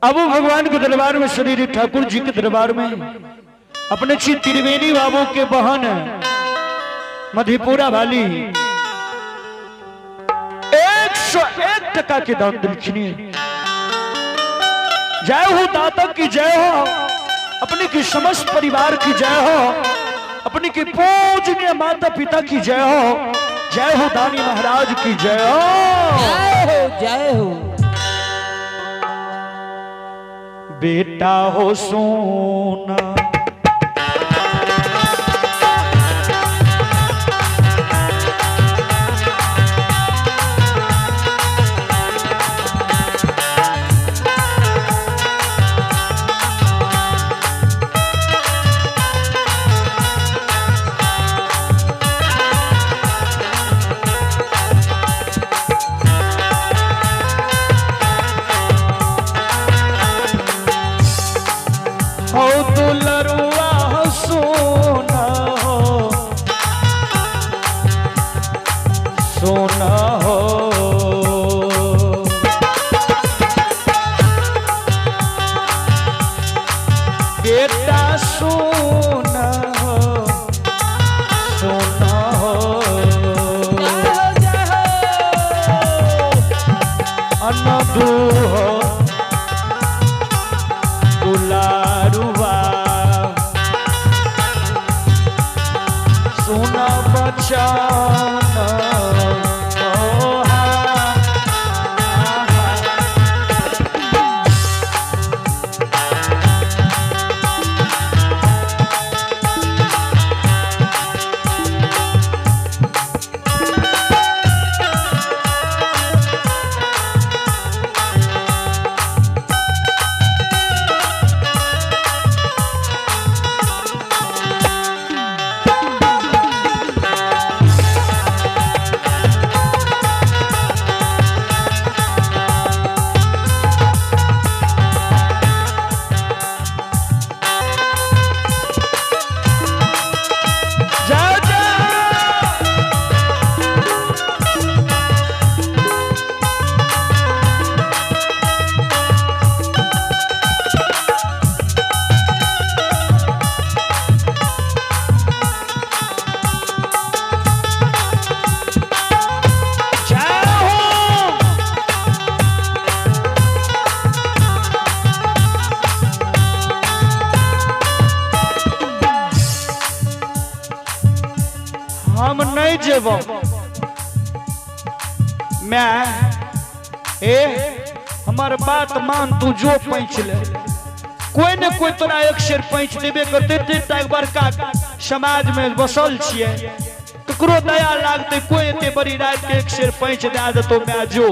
अब वो भगवान के दरबार में श्री ठाकुर जी के दरबार में अपने श्री त्रिवेणी बाबू के बहन मधेपुरा वाली 101 टका के दान दक्षिणी। जय हो दाता की जय हो, अपने की समस्त परिवार की जय हो, अपने के पूजनीय माता पिता की जय हो, जय हो दानी महाराज की जय हो। जय हो जय हो। बेटा हो सोना हो दुलरुआ सोना हो, सोना हो बेटा सोना हो, सोना हो अनदू हो दुलारुआ सोना बचाना हम नहीं जेब मैं हमार बात मान तू जो पैंच ले कोई न कोई तोरा एक शेर पैंच देबे करते एक बार का समाज में बसल छिए ककरो दया लागते कोई एते बड़ी रात के एक शेर पैंच दे दे तो मैं जो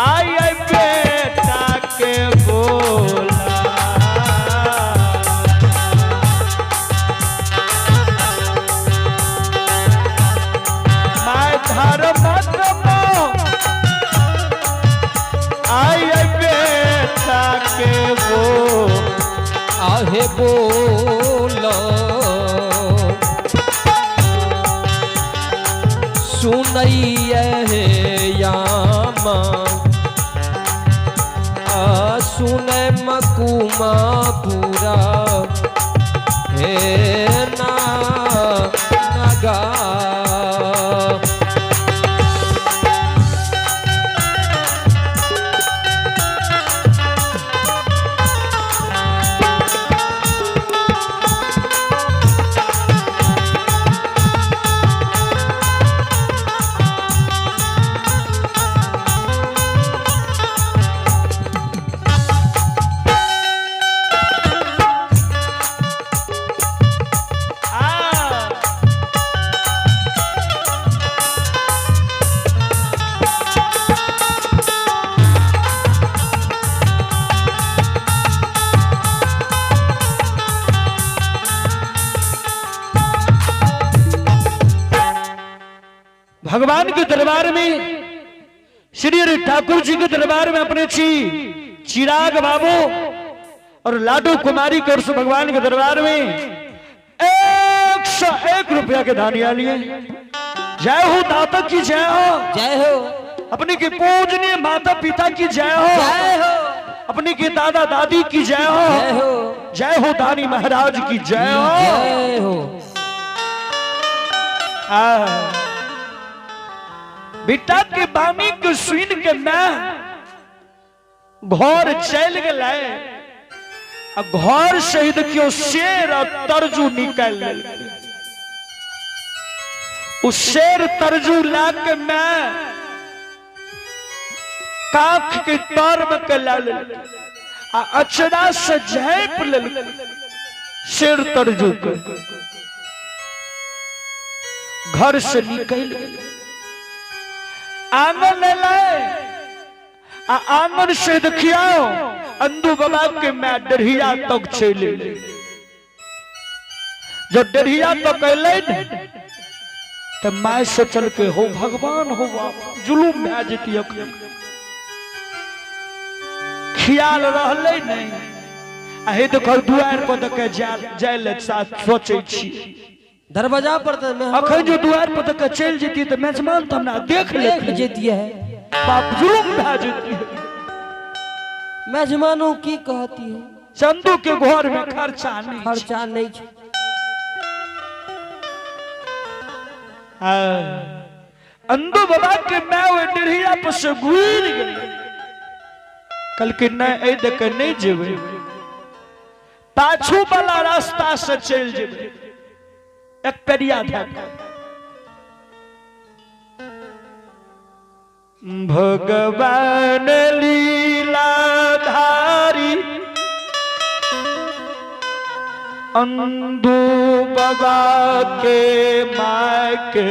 आई आई बेटा के बोला आई बेटा के वो आहे बोलो सुनैया है यामा सुने मकुमा पूरा है ना नगा भगवान के दरबार में श्री ठाकुर जी के दरबार में अपने चिराग बाबू और लाडू कुमारी के उस भगवान के दरबार में 101 रुपया के दानिया लिए। जय हो दाता की जय हो, जय हो। अपने के पूजनीय माता पिता की जय हो, जय हो, अपने के दादा दादी की जय हो, जय हो, जय हो दानी महाराज की जय हो। जय हो। बेटा के बानी के सुन के मैं घर चल गए, घर से देखियो शेर और तरजू निकल लेलकै। उस शेर तरजू ला के मैं काख के तर में के ला लेलकै आ अचरा से झाँप लेलकै शेर तरजू के। घर से निकल गए, आंगन ले लाए, आंगन से देखियो अंधू बाबा के मैं डरिया तक चले। जो डरिया तक अल तो माय सोचल के हो भगवान हो जुलूम भै जती, ख्याल रहले नहीं। अहे देखो दुआर पर देखे जाए साथ सोचे छी, दरवाजा पर तो अखन जो दुआर पर देखे चल जेती तो मेजमान तो हमरा देख लेती है, बाप जुलूम भै जती। मेजमानों की कहती है, चंदू के घर में खर्चा नहीं छे। अंधू बाबा के मैं वो डरिया पर से गुजर गई। कल के नहीं देख नहीं जेबे, पाछू वाला रास्ता से चल जेबे। एक पेरिया था भगवान लीलाधारी अंधू बाबा के मायके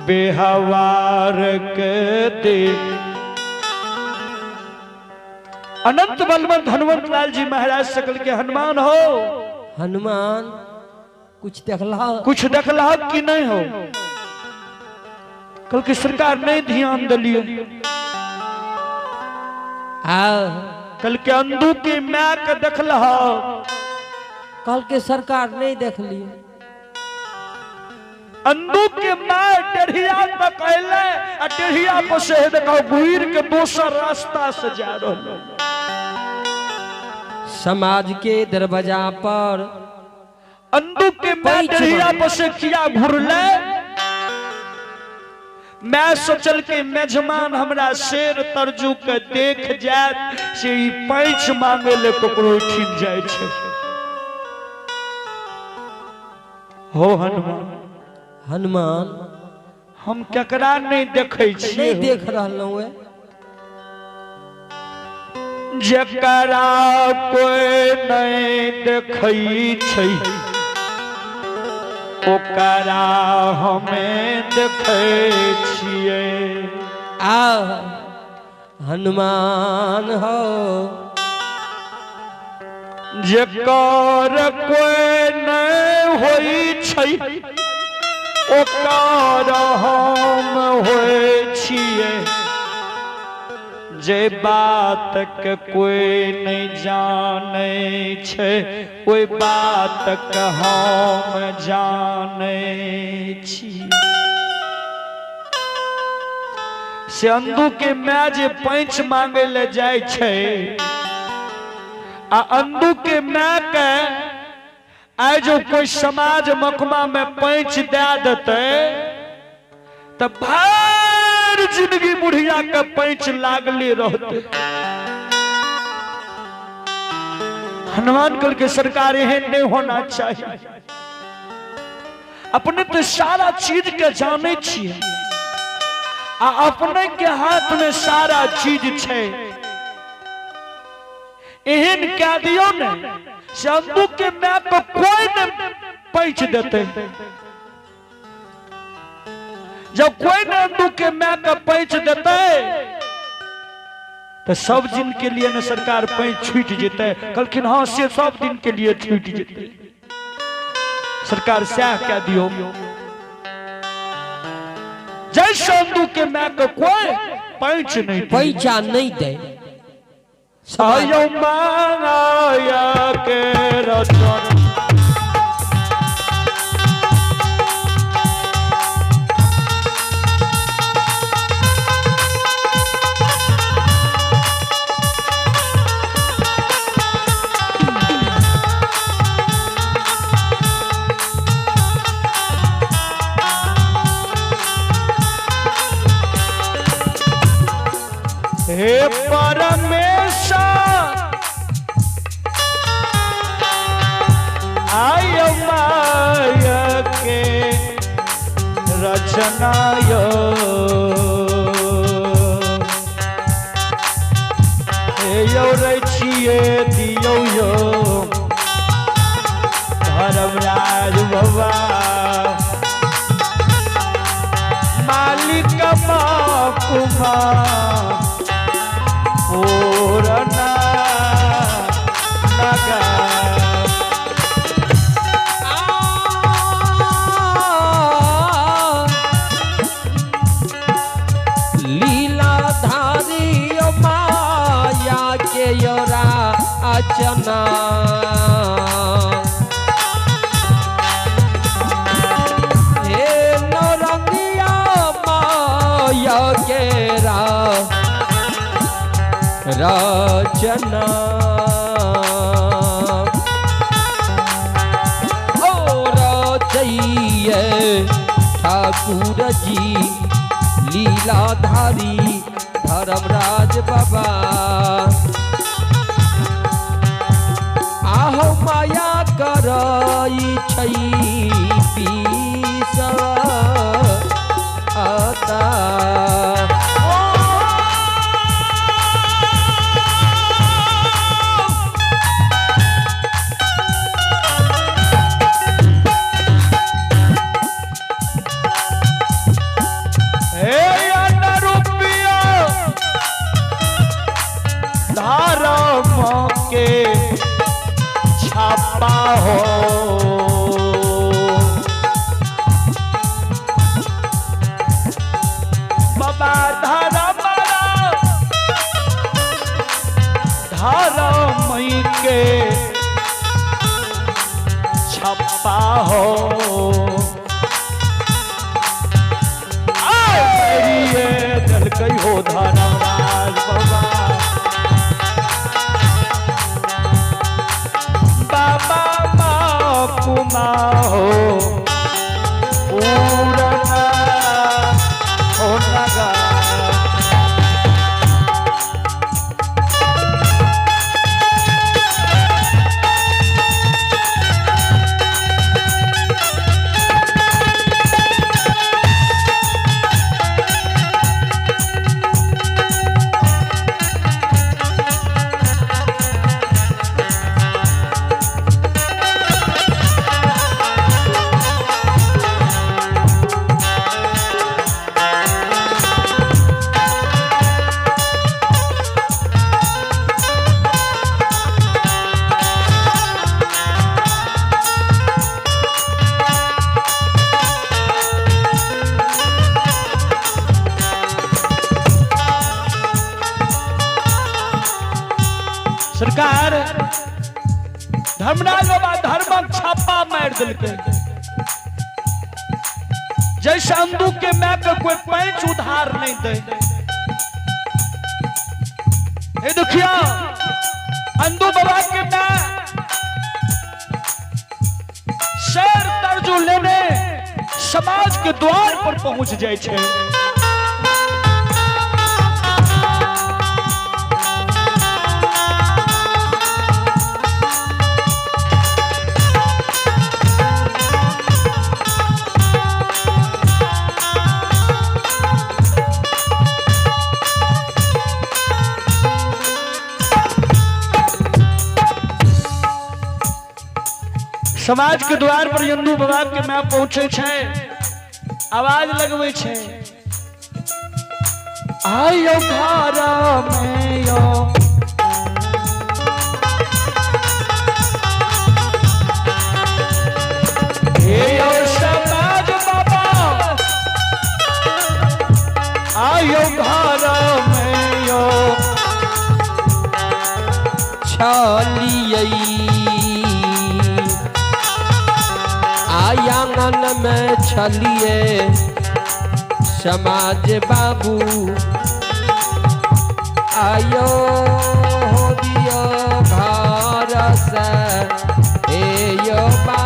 बेहवार के दे। अनंत बलवंत हनुमंत लाल जी महाराज सकल के हनुमान हो। हनुमान कुछ देखला कि नहीं हो? कल की सरकार नहीं ध्यान दिलिए। कल के अंधू की मैं के देखला, कल के सरकार नहीं देख लिए। अंधू के माय डेढ़िया तक अले, डेढ़िया पर से देखो गुइर के दोसर रास्ता से जा रहा। समाज के दरवाजा पर अंधू के माय डेढ़िया पर से किया घुरले। मैं सोचल के मेजमान हमरा शेर तरजू के देख जात से पैंच मांगे ले ककरो ठिन जाय छे। हो हनुमान हम केकरा नहीं देखे छी, नहीं देख रहलहुं है। जकरा कोई नहीं देखई छै ओकरा हमें देखे छिए। हनुमान हो जकर कोई नहीं होई छै ओकर हम होई छिए। जे बात के कोई नहीं जाने छे ओई बात के हम जाने छी। से अंधू के मैं जे पैंच मांगे ले जाय छे, आ अंधू के मैं के आय जो कोई समाज मकमा में पैंच दे देते तो भर जिंदगी बुढ़िया के पैंच लागले रहते। हनुमान कल के सरकार एहन नहीं होना चाहिए। अपने तो सारा चीज के जाने छिए, आ अपने के हाथ में सारा चीज छे। एहन कह दियो ने से अंधू के मैं को कोई न पैंच देते। जब कोई न अंधू के मैं का पैंच देते तो सब दिन के लिए न सरकार पैंच छूट जेते। कहलखिन हाँ से सब दिन के लिए छूट जेते। सरकार सह कह दियो जैसे अंधू के मैं को कोई पैंच नहीं पैंचा नहीं दे। आयो माया के रतन हे परमेश्वर आय माया के रचनाय यौ रचिए दियौ यो धर्मराज बाबा मालिक कुमा पूरना नगा लीलाधारी माया के योरा अचना हे नौरंगिया माया के रचना और चाहिए ठाकुर जी लीलाधारी धर्मराज बाबा आहो माया करई छई पीस आता के छापा हो बाबा धर्म के छापा हो जल कई हो धर्मराज बाबा कुमा हो पूरना हो नगा सरकार धर्मराज बाबा धर्मक छापा मार दिलके जैसे अंधु के मैं पे कोई पैंच उधार नहीं दे हे दुखिया अंधु बाबा के मैं शेर तर्जु लेने समाज के द्वार पर पहुंच जाए छे समाज के द्वार पर यंदू बाबा के मैं पहुंचे छे आवाज लगवे छे आयो घरा में यो यो समाज बाबा आयो घरा में यो छलियई आंगन में छलिए समाज बाबू आयो हो दियो घर से ए यो बा